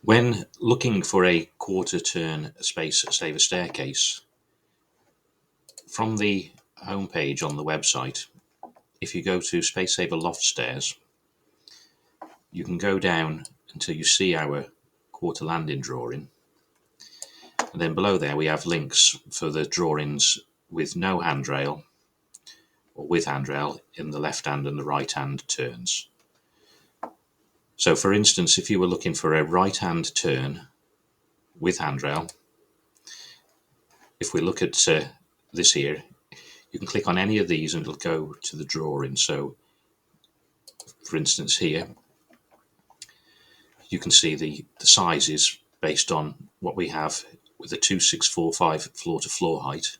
When looking for a quarter turn space saver staircase, from the homepage on the website, if you go to Space Saver Loft Stairs, you can go down until you see our quarter landing drawing, and then below there we have links for the drawings with no handrail or with handrail in the left hand and the right hand turns. So for instance, if you were looking for a right hand turn with handrail, if we look at this here, you can click on any of these and it'll go to the drawing. So for instance here, you can see the sizes based on what we have with a 2645 floor to floor height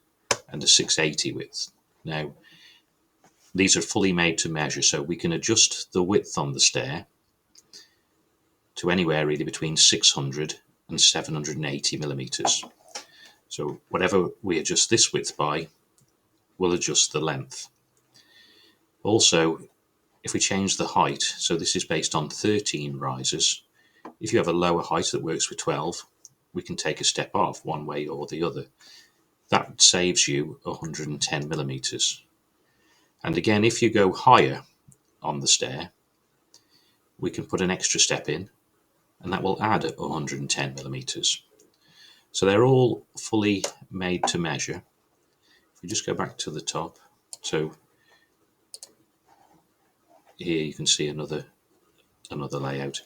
and a 680 width. Now these are fully made to measure, so we can adjust the width on the stair to anywhere really between 600 and 780 millimeters. So whatever we adjust this width by will adjust the length. Also, if we change the height, so this is based on 13 risers, if you have a lower height that works with 12, we can take a step off one way or the other. That saves you 110 millimeters. And again, if you go higher on the stair, we can put an extra step in and that will add 110 millimeters. So they're all fully made to measure. If we just go back to the top, so here you can see another layout.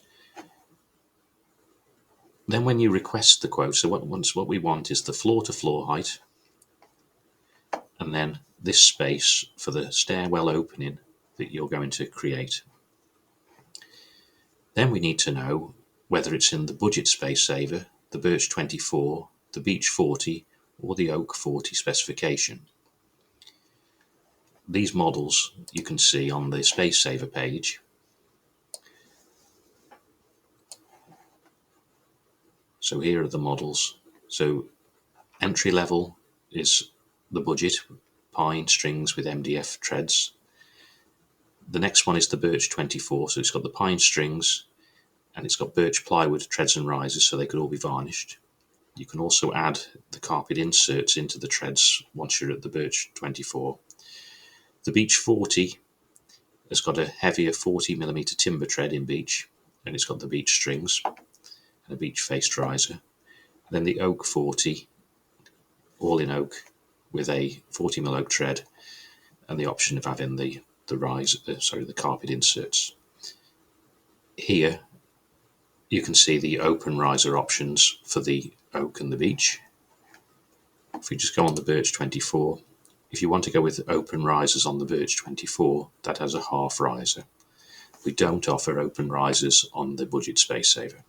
Then when you request the quote, so what we want is the floor to floor height, and then this space for the stairwell opening that you're going to create. Then we need to know whether it's in the budget space saver, the birch 24, the beech 40, or the oak 40 specification. These models you can see on the space saver page. So here are the models. So entry level is the budget, pine strings with MDF treads. The next one is the birch 24, so it's got the pine strings and it's got birch plywood treads and risers, so they could all be varnished. You can also add the carpet inserts into the treads once you're at the birch 24. The beech 40 has got a heavier 40mm timber tread in beech, and it's got the beech strings and a beech faced riser. Then the oak 40, all in oak, with a 40mm oak tread and the option of having the carpet inserts. Here you can see the open riser options for the oak and the beech. If we just go on the birch 24, if you want to go with open risers on the birch 24, that has a half riser. We don't offer open risers on the budget space saver.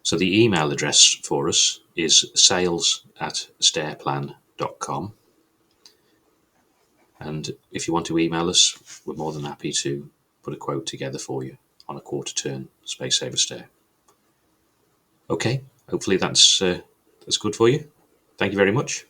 So the email address for us is sales@stairplan.com. And if you want to email us, we're more than happy to put a quote together for you on a quarter turn space saver stair. Okay, hopefully that's good for you. Thank you very much.